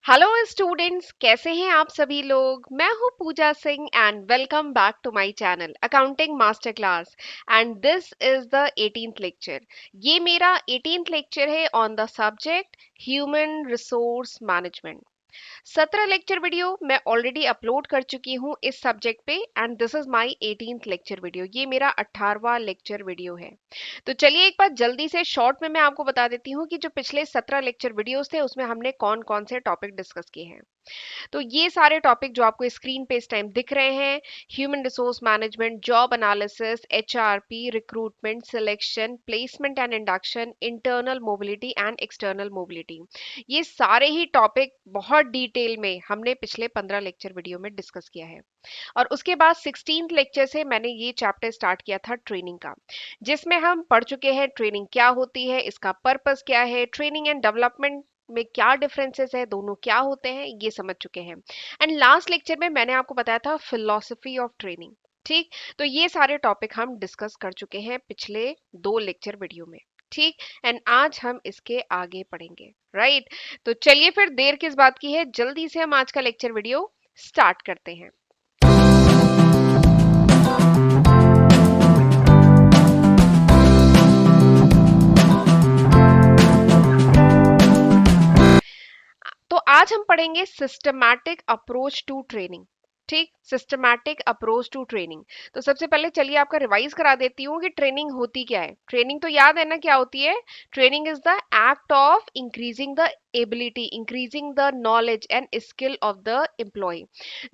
Hello students, कैसे हैं आप सभी लोग। मैं हूं Pooja Singh and welcome back to my channel accounting master class. And this is the 18th lecture. ये मेरा 18th लेक्चर है on the subject human resource management. 17 lecture video मैं ऑलरेडी अपलोड कर चुकी हूँ इस सब्जेक्ट पे and this is my 18th lecture video. ये मेरा 18वां लेक्चर वीडियो है। तो चलिए एक बार जल्दी से शॉर्ट में मैं आपको बता देती हूँ कि जो पिछले 17 लेक्चर वीडियोस थे उसमें हमने कौन कौन से टॉपिक डिस्कस किए हैं। तो ये सारे टॉपिक जो आपको स्क्रीन पे इस टाइम दिख रहे हैं, human resource management, job analysis, HRP, recruitment, selection, placement and induction, internal mobility and external mobility, ये सारे ही टॉपिक बहुत डिटेल में हमने पिछले 15 लेक्चर वीडियो में डिस्कस किया है। और उसके बाद 16th लेक्चर से मैंने ये चैप्टर स्टार्ट किया था ट्रेनिंग का, जिसमें हम पढ़ चुके हैं ट्रेनिंग क्या होती है, इसका पर्पस क्या है, ट्रेनिंग एंड डेवलपमेंट में क्या डिफरेंसेस है, दोनों क्या होते हैं, ये समझ चुके हैं। एंड लास्ट लेक्चर में मैंने आपको बताया था फिलॉसफी ऑफ ट्रेनिंग। ठीक, तो ये सारे टॉपिक हम डिस्कस कर चुके हैं पिछले 2 लेक्चर वीडियो में। ठीक, एंड आज हम इसके आगे पढ़ेंगे। राइट, तो चलिए फिर देर किस बात की है, जल्दी से हम आज का लेक्चर वीडियो स्टार्ट करते हैं। तो आज हम पढ़ेंगे सिस्टमैटिक अप्रोच टू ट्रेनिंग। ठीक, सिस्टमैटिक अप्रोच टू ट्रेनिंग। तो सबसे पहले चलिए आपका रिवाइज करा देती हूँ कि ट्रेनिंग होती क्या है। ट्रेनिंग तो याद है ना क्या होती है। Training is the act of increasing the ability, increasing the knowledge and skill of the employee.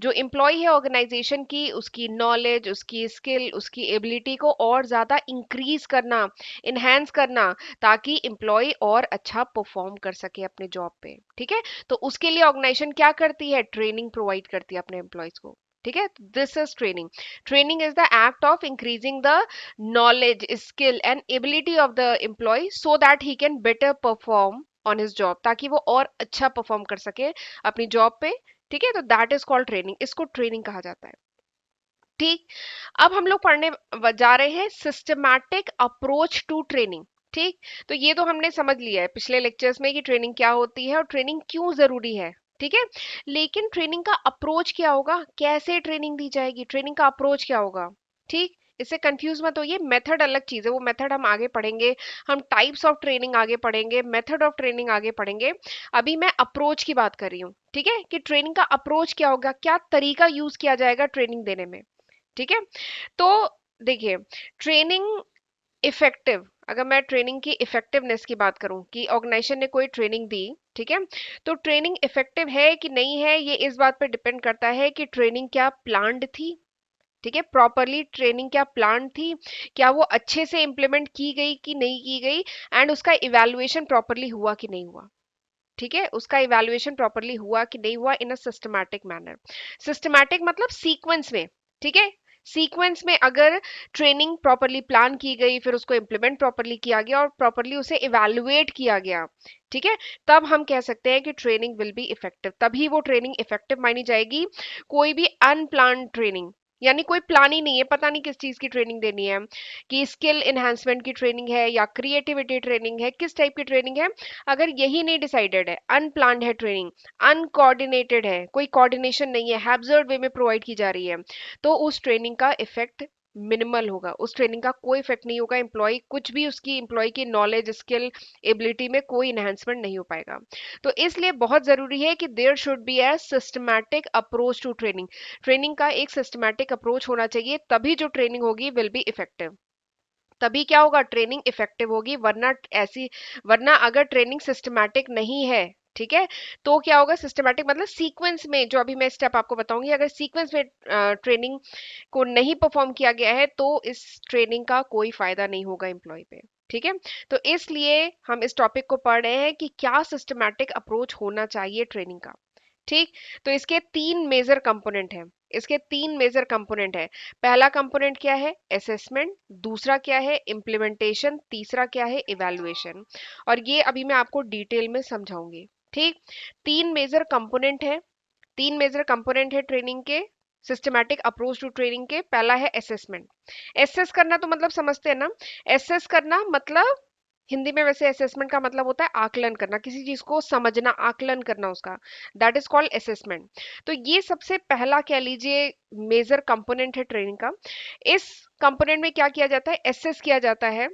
जो एम्प्लॉय है ऑर्गेनाइजेशन की, उसकी नॉलेज, उसकी स्किल, उसकी एबिलिटी को और ज्यादा इंक्रीज करना, इनहेंस करना, ताकि एम्प्लॉय और अच्छा परफॉर्म कर सके अपने जॉब पे। ठीक है, तो उसके लिए ऑर्गेनाइजेशन क्या करती है, ट्रेनिंग प्रोवाइड करती है अपने एम्प्लॉयज को। ठीक है, this is training. Training is the act of increasing the knowledge, skill and ability of the employee so that he can better perform on his job, ताकि वो और अच्छा परफॉर्म कर सके अपनी जॉब पे। ठीक है, तो दैट इज कॉल्ड ट्रेनिंग, इसको ट्रेनिंग कहा जाता है। ठीक, अब हम लोग पढ़ने जा रहे हैं सिस्टमैटिक अप्रोच टू ट्रेनिंग। ठीक, तो ये तो हमने समझ लिया है पिछले लेक्चर्स में कि ट्रेनिंग क्या होती है और ट्रेनिंग क्यों जरूरी है। ठीक है, लेकिन ट्रेनिंग का अप्रोच क्या होगा, कैसे ट्रेनिंग दी जाएगी, ट्रेनिंग का अप्रोच क्या होगा। ठीक, इससे कंफ्यूज मत होइए, मेथड अलग चीज है, वो मेथड हम आगे पढ़ेंगे। हम टाइप्स ऑफ ट्रेनिंग आगे पढ़ेंगे, मेथड ऑफ ट्रेनिंग आगे पढ़ेंगे। अभी मैं अप्रोच की बात कर रही हूँ। ठीक है, कि ट्रेनिंग का अप्रोच क्या होगा, क्या तरीका यूज किया जाएगा ट्रेनिंग देने में। ठीक है, तो देखिए, ट्रेनिंग इफेक्टिव, अगर मैं ट्रेनिंग की इफेक्टिवनेस की बात करूं कि ऑर्गेनाइजेशन ने कोई ट्रेनिंग दी, ठीक है, तो ट्रेनिंग इफेक्टिव है कि नहीं है, ये इस बात पर डिपेंड करता है कि ट्रेनिंग क्या प्लान्ड थी। ठीक है, प्रॉपरली ट्रेनिंग क्या प्लान थी, क्या वो अच्छे से इम्प्लीमेंट की गई कि नहीं की गई, एंड उसका इवैल्यूएशन प्रॉपरली हुआ कि नहीं हुआ। ठीक है, उसका इवैल्यूएशन प्रॉपरली हुआ कि नहीं हुआ इन अ सिस्टमैटिक मैनर। सिस्टमैटिक मतलब सीक्वेंस में। ठीक है, सीक्वेंस में अगर ट्रेनिंग प्रॉपरली प्लान की गई, फिर उसको इम्प्लीमेंट प्रॉपरली किया गया और प्रॉपरली उसे इवैल्यूएट किया गया, ठीक है, तब हम कह सकते हैं कि ट्रेनिंग विल बी इफेक्टिव, तभी वो ट्रेनिंग इफेक्टिव मानी जाएगी। कोई भी अनप्लान ट्रेनिंग, यानी कोई प्लान ही नहीं है, पता नहीं किस चीज की ट्रेनिंग देनी है, कि स्किल एनहांसमेंट की ट्रेनिंग है या क्रिएटिविटी ट्रेनिंग है, किस टाइप की ट्रेनिंग है, अगर यही नहीं डिसाइडेड है, अनप्लान्ड है ट्रेनिंग, अनकोऑर्डिनेटेड है, कोई कोऑर्डिनेशन नहीं है, हैप्सर्ड वे में प्रोवाइड की जा रही है, तो उस ट्रेनिंग का इफेक्ट मिनिमल होगा, उस ट्रेनिंग का कोई इफेक्ट नहीं होगा, एम्प्लॉय कुछ भी, उसकी एम्प्लॉय की नॉलेज, स्किल, एबिलिटी में कोई इनहेंसमेंट नहीं हो पाएगा। तो इसलिए बहुत जरूरी है कि there should be a systematic approach to training. Training का एक सिस्टमैटिक अप्रोच होना चाहिए, तभी जो ट्रेनिंग होगी विल बी इफेक्टिव। तभी क्या होगा, ट्रेनिंग इफेक्टिव होगी, वरना ऐसी, वरना अगर ट्रेनिंग सिस्टमैटिक नहीं है, ठीक है, तो क्या होगा, सिस्टमैटिक मतलब सीक्वेंस में, जो अभी मैं स्टेप आपको बताऊंगी, अगर सीक्वेंस में ट्रेनिंग को नहीं परफॉर्म किया गया है तो इस ट्रेनिंग का कोई फायदा नहीं होगा एम्प्लॉय पे। ठीक है, तो इसलिए हम इस टॉपिक को पढ़ रहे हैं कि क्या सिस्टमैटिक अप्रोच होना चाहिए ट्रेनिंग का। ठीक, तो इसके 3 मेजर कंपोनेंट हैं, इसके 3 मेजर कंपोनेंट है। पहला कंपोनेंट क्या है, असेसमेंट, दूसरा क्या है, इम्प्लीमेंटेशन, तीसरा क्या है, इवैल्यूएशन। और ये अभी मैं आपको डिटेल में समझाऊंगी। ठीक, 3 मेजर कंपोनेंट है, 3 मेजर कंपोनेंट है ट्रेनिंग के, सिस्टमैटिक अप्रोच टू ट्रेनिंग के। पहला है असेसमेंट। एसेस करना तो मतलब समझते हैं ना, एसेस करना मतलब हिंदी में वैसे असेसमेंट का मतलब होता है आकलन करना, किसी चीज को समझना, आकलन करना उसका, दैट इज कॉल्ड असेसमेंट। तो ये सबसे पहला कह लीजिए मेजर कंपोनेंट है ट्रेनिंग का। इस कंपोनेंट में क्या किया जाता है, एसेस किया जाता है।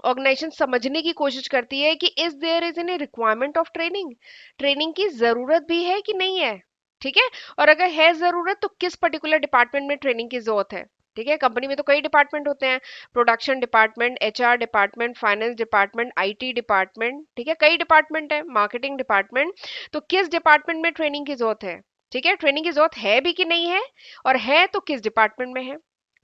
ऑर्गेनाइजेशन समझने की कोशिश करती है कि is there is any requirement of training, training की जरूरत भी है कि नहीं है। ठीक है, और अगर है जरूरत तो किस पर्टिकुलर डिपार्टमेंट में ट्रेनिंग की जरूरत है। ठीक है, कंपनी में तो कई डिपार्टमेंट होते हैं, production department, HR department, finance department, IT department, ठीक है, कई डिपार्टमेंट है, मार्केटिंग डिपार्टमेंट। तो किस डिपार्टमेंट में ट्रेनिंग की जरूरत है, ठीक है, ट्रेनिंग की जरूरत है भी कि नहीं है, और है तो किस डिपार्टमेंट में है।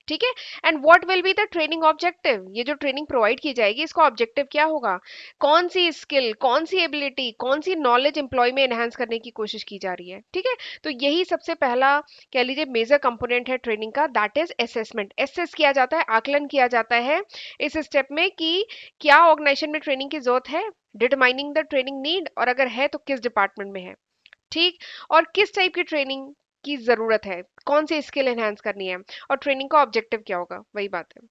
ठीक है, and what will be the training objective, ये जो ट्रेनिंग प्रोवाइड की जाएगी इसका ऑब्जेक्टिव क्या होगा, कौन सी स्किल, कौन सी एबिलिटी, कौन सी नॉलेज एम्प्लॉय में एनहांस करने की कोशिश की जा रही है। ठीक है, तो यही सबसे पहला कह लीजिए मेजर कंपोनेंट है ट्रेनिंग का, दैट इज असेसमेंट। एसेस किया जाता है, आकलन किया जाता है इस स्टेप में कि क्या ऑर्गेनाइजेशन में ट्रेनिंग की जरूरत है, डिटरमाइनिंग द ट्रेनिंग नीड, और अगर है तो किस डिपार्टमेंट में है। ठीक, और किस टाइप की ट्रेनिंग की जरूरत है, कौन सी स्किल एनहांस करनी है, और ट्रेनिंग का ऑब्जेक्टिव क्या होगा, वही बात है।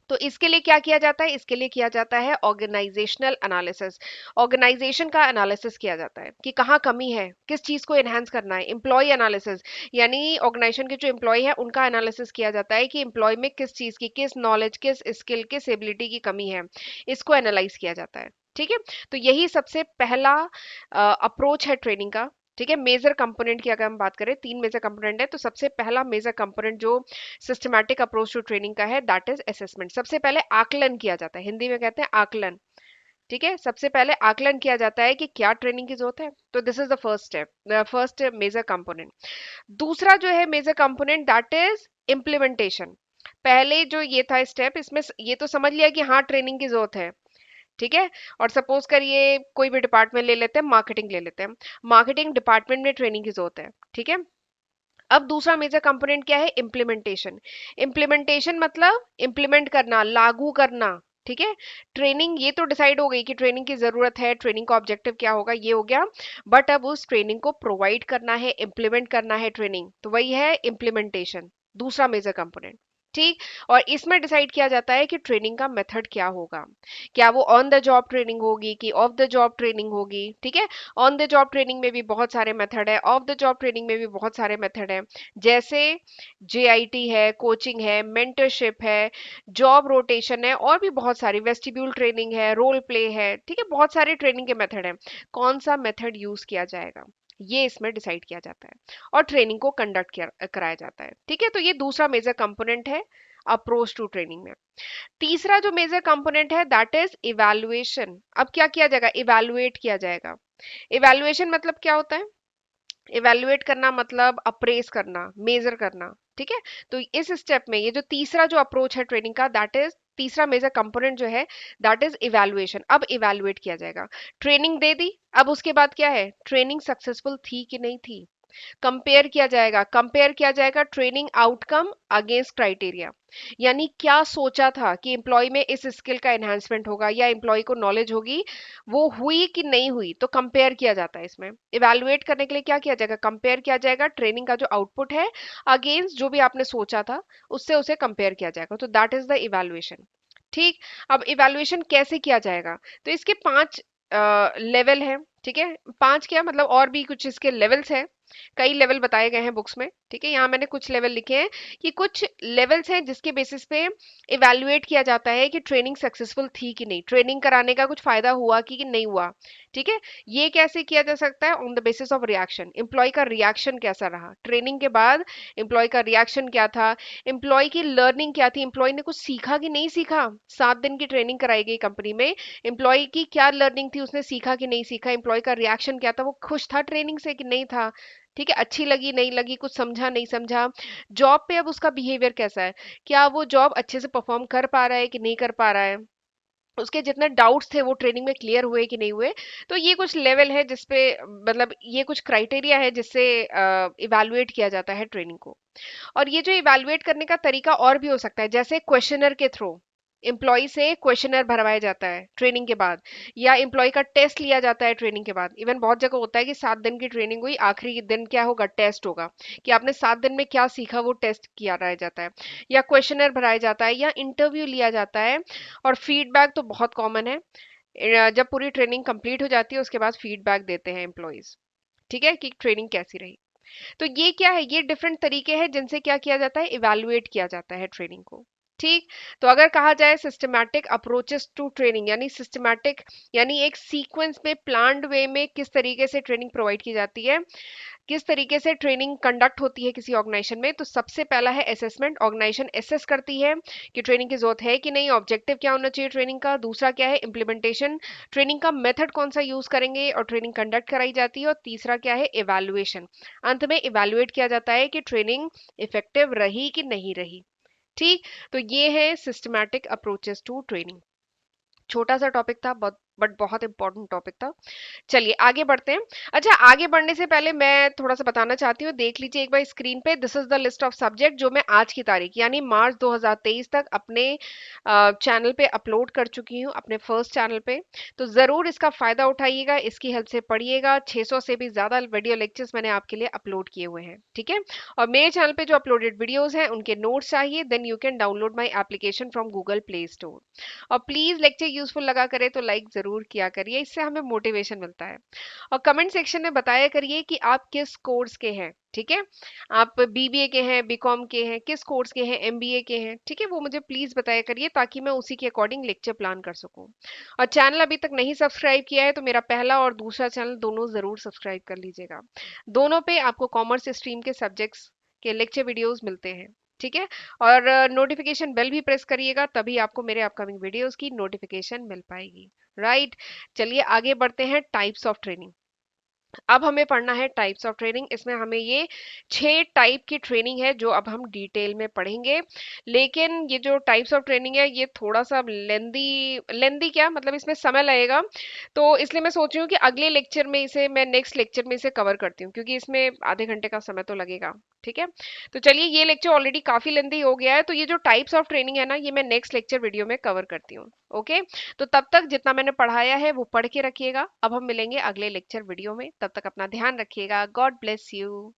तो इसके लिए क्या किया जाता है, इसके लिए किया जाता है ऑर्गेनाइजेशनल एनालिसिस। ऑर्गेनाइजेशन का एनालिसिस किया जाता है कि कहाँ कमी है, किस चीज को एनहांस करना है। एम्प्लॉय एनालिसिस, यानी ऑर्गेनाइजेशन के जो एम्प्लॉय है उनका एनालिसिस किया जाता है कि एम्प्लॉय में किस चीज की, किस नॉलेज, किस स्किल, किस एबिलिटी की कमी है, इसको एनालाइज किया जाता है। ठीक है, तो यही सबसे पहला अप्रोच है ट्रेनिंग का। ठीक है, मेजर कंपोनेंट की अगर हम बात करें, तीन मेजर कंपोनेंट है, तो सबसे पहला मेजर कंपोनेंट जो सिस्टमैटिक अप्रोच टू ट्रेनिंग का है दैट इज असेसमेंट। सबसे पहले आकलन किया जाता है, हिंदी में कहते हैं आकलन। ठीक है, सबसे पहले आकलन किया जाता है कि क्या ट्रेनिंग की जरूरत है, तो this is the first step, first major component. दूसरा जो है major component that is implementation. पहले जो ये था स्टेप, इसमें ये तो समझ लिया कि हाँ ट्रेनिंग की जरूरत है। ठीक है, और सपोज करिए कोई भी डिपार्टमेंट ले लेते हैं, मार्केटिंग ले लेते हैं, मार्केटिंग डिपार्टमेंट में ट्रेनिंग की जरूरत है। ठीक है, अब दूसरा मेजर कंपोनेंट क्या है, इम्प्लीमेंटेशन। इम्प्लीमेंटेशन मतलब इम्प्लीमेंट करना, लागू करना। ठीक है, ट्रेनिंग ये तो डिसाइड हो गई कि ट्रेनिंग की जरूरत है, ट्रेनिंग का ऑब्जेक्टिव क्या होगा, ये हो गया। बट अब उस ट्रेनिंग को प्रोवाइड करना है, इम्प्लीमेंट करना है ट्रेनिंग, तो वही है इम्प्लीमेंटेशन, दूसरा मेजर कंपोनेंट। ठीक, और इसमें डिसाइड किया जाता है कि ट्रेनिंग का मेथड क्या होगा, क्या वो ऑन द जॉब ट्रेनिंग होगी कि ऑफ द जॉब ट्रेनिंग होगी। ठीक है, ऑन द जॉब ट्रेनिंग में भी बहुत सारे मेथड है, ऑफ द जॉब ट्रेनिंग में भी बहुत सारे मेथड है, जैसे जेआईटी है, कोचिंग है, मेंटरशिप है, जॉब रोटेशन है, और भी बहुत सारी, वेस्टिब्यूल ट्रेनिंग है, रोल प्ले है। ठीक है, बहुत सारे ट्रेनिंग के मेथड है, कौन सा मेथड यूज किया जाएगा ये इसमें डिसाइड किया जाता है, और ट्रेनिंग को कंडक्ट कराया जाता है। ठीक है, तो ये दूसरा मेजर कंपोनेंट है अप्रोच टू ट्रेनिंग में। तीसरा जो मेजर कंपोनेंट है दैट इज इवैल्यूएशन। अब क्या किया जाएगा, इवैल्यूएट किया जाएगा। इवैल्यूएशन मतलब क्या होता है, इवैल्यूएट करना मतलब अप्रेस करना, मेजर करना। ठीक है, तो इस स्टेप में ये जो तीसरा जो अप्रोच है ट्रेनिंग का दैट इज, तीसरा मेजर कंपोनेंट जो है दैट इज इवैल्यूएशन। अब इवैल्यूएट किया जाएगा, ट्रेनिंग दे दी, अब उसके बाद क्या है, ट्रेनिंग सक्सेसफुल थी कि नहीं थी, कंपेयर किया जाएगा। कंपेयर किया जाएगा ट्रेनिंग आउटकम अगेंस्ट क्राइटेरिया, यानी क्या सोचा था कि एम्प्लॉय में इस स्किल का एनहांसमेंट होगा या एम्प्लॉय को नॉलेज होगी, वो हुई कि नहीं हुई, तो कंपेयर किया जाता है। इसमें इवैल्यूएट करने के लिए क्या किया जाएगा, कंपेयर किया जाएगा ट्रेनिंग का जो आउटपुट है अगेंस्ट जो भी आपने सोचा था, उससे उसे कंपेयर किया जाएगा, तो दैट इज द इवैल्यूएशन। ठीक, अब इवैल्यूएशन कैसे किया जाएगा, तो इसके पांच लेवल है। ठीक है, पांच क्या मतलब और भी कुछ इसके लेवल्स हैं, कई लेवल बताए गए हैं बुक्स में। ठीक है, यहाँ मैंने कुछ लेवल लिखे हैं कि कुछ लेवल्स हैं जिसके बेसिस पे इवैल्यूएट किया जाता है कि ट्रेनिंग सक्सेसफुल थी कि नहीं, ट्रेनिंग कराने का कुछ फायदा हुआ कि नहीं हुआ। ठीक है, ये कैसे किया जा सकता है, on the basis of reaction, employee का रिएक्शन कैसा रहा ट्रेनिंग के बाद, एम्प्लॉय का रिएक्शन क्या था, एम्प्लॉय की लर्निंग क्या थी, एम्प्लॉय ने कुछ सीखा कि नहीं सीखा, 7 दिन की ट्रेनिंग कराई गई कंपनी में, एम्प्लॉय की क्या लर्निंग थी, उसने सीखा कि नहीं सीखा, एम्प्लॉय का रिएक्शन क्या था, वो खुश था ट्रेनिंग से कि नहीं था। ठीक है, अच्छी लगी नहीं लगी, कुछ समझा नहीं समझा, जॉब पे अब उसका बिहेवियर कैसा है, क्या वो जॉब अच्छे से परफॉर्म कर पा रहा है कि नहीं कर पा रहा है, उसके जितने डाउट्स थे वो ट्रेनिंग में क्लियर हुए कि नहीं हुए। तो ये कुछ लेवल है जिसपे मतलब ये कुछ क्राइटेरिया है जिससे इवैल्यूएट किया जाता है ट्रेनिंग को। और ये जो इवैल्यूएट करने का तरीका और भी हो सकता है, जैसे क्वेश्चनर के थ्रू एम्प्लॉय से क्वेश्चनर भरवाया जाता है ट्रेनिंग के बाद, या एम्प्लॉय का टेस्ट लिया जाता है ट्रेनिंग के बाद। इवन बहुत जगह होता है कि 7 दिन की ट्रेनिंग हुई, आखिरी दिन क्या होगा, टेस्ट होगा कि आपने 7 दिन में क्या सीखा, वो टेस्ट किया रह जाता है, या क्वेश्चनर भराया जाता है, या इंटरव्यू लिया जाता है। और फीडबैक तो बहुत कॉमन है, जब पूरी ट्रेनिंग कंप्लीट हो जाती है उसके बाद फीडबैक देते हैं एम्प्लॉयज, ठीक है, कि ट्रेनिंग कैसी रही। तो ये क्या है, ये डिफरेंट तरीके हैं जिनसे क्या किया जाता है, इवैल्यूएट किया जाता है ट्रेनिंग को। ठीक। तो अगर कहा जाए सिस्टमैटिक अप्रोचेस टू ट्रेनिंग, यानी सिस्टमैटिक यानी एक सीक्वेंस में, प्लान्ड वे में किस तरीके से ट्रेनिंग प्रोवाइड की जाती है, किस तरीके से ट्रेनिंग कंडक्ट होती है किसी ऑर्गेनाइजेशन में। तो सबसे पहला है असेसमेंट, ऑर्गेनाइजेशन असेस करती है कि ट्रेनिंग की जरूरत है कि नहीं, ऑब्जेक्टिव क्या होना चाहिए ट्रेनिंग का। दूसरा क्या है, इम्प्लीमेंटेशन, ट्रेनिंग का मेथड कौन सा यूज करेंगे और ट्रेनिंग कंडक्ट कराई जाती है। और तीसरा क्या है, इवैल्यूएशन, अंत में इवैल्यूएट किया जाता है कि ट्रेनिंग इफेक्टिव रही कि नहीं रही। ठीक। तो ये है सिस्टमैटिक अप्रोचेस टू ट्रेनिंग। छोटा सा टॉपिक था, बहुत बट बहुत इंपॉर्टेंट टॉपिक था। चलिए आगे बढ़ते हैं। अच्छा, आगे बढ़ने से पहले मैं थोड़ा सा बताना चाहती हूँ, देख लीजिए एक बार स्क्रीन पे, this is the list of subject जो मैं आज की तारीख यानी मार्च 2023 तक अपने चैनल पे अपलोड कर चुकी हूँ, अपने फर्स्ट चैनल पे। तो जरूर इसका फायदा उठाइएगा, इसकी हेल्प से पढ़िएगा। 600 से भी ज्यादा वीडियो लेक्चर्स मैंने आपके लिए अपलोड किए हुए हैं, ठीक है। और मेरे चैनल पे जो अपलोडेड वीडियोस हैं उनके नोट्स चाहिए, then you can download my application from Google Play Store. और प्लीज लेक्चर यूजफुल लगा करे तो लाइक जरूर किया करिए, इससे हमें मोटिवेशन मिलता है। और कमेंट सेक्शन में बताया करिए कि आप किस कोर्स के हैं, ठीक है। आप बीबीए के हैं, बीकॉम के हैं, किस कोर्स के हैं, एमबीए के हैं, ठीक है, वो मुझे प्लीज बताया करिए ताकि मैं उसी के अकॉर्डिंग लेक्चर प्लान कर सकूं। और चैनल अभी तक नहीं सब्सक्राइब किया है तो मेरा पहला और दूसरा चैनल दोनों जरूर सब्सक्राइब कर लीजिएगा। दोनों पे आपको कॉमर्स स्ट्रीम के सब्जेक्ट्स के लेक्चर वीडियोस मिलते हैं, ठीक है। और नोटिफिकेशन बेल भी प्रेस करिएगा, तभी आपको मेरे अपकमिंग वीडियोस की नोटिफिकेशन मिल पाएगी। राइट। चलिए आगे बढ़ते हैं, टाइप्स ऑफ ट्रेनिंग। अब हमें पढ़ना है टाइप्स ऑफ ट्रेनिंग। इसमें हमें ये 6 टाइप की ट्रेनिंग है जो अब हम डिटेल में पढ़ेंगे। लेकिन ये जो टाइप्स ऑफ ट्रेनिंग है ये थोड़ा सा लेंदी, लेंदी क्या मतलब, इसमें समय लगेगा। तो इसलिए मैं सोच रही हूँ कि अगले लेक्चर में इसे, मैं नेक्स्ट लेक्चर में इसे कवर करती हूँ, क्योंकि इसमें आधे घंटे का समय तो लगेगा, ठीक है। तो चलिए, ये लेक्चर ऑलरेडी काफी लेंदी हो गया है, तो ये जो टाइप्स ऑफ ट्रेनिंग है ना, ये मैं नेक्स्ट लेक्चर वीडियो में कवर करती हूँ। ओके। तो तब तक जितना मैंने पढ़ाया है वो पढ़ के रखिएगा। अब हम मिलेंगे अगले लेक्चर वीडियो में, तब तक अपना ध्यान रखिएगा। God bless you.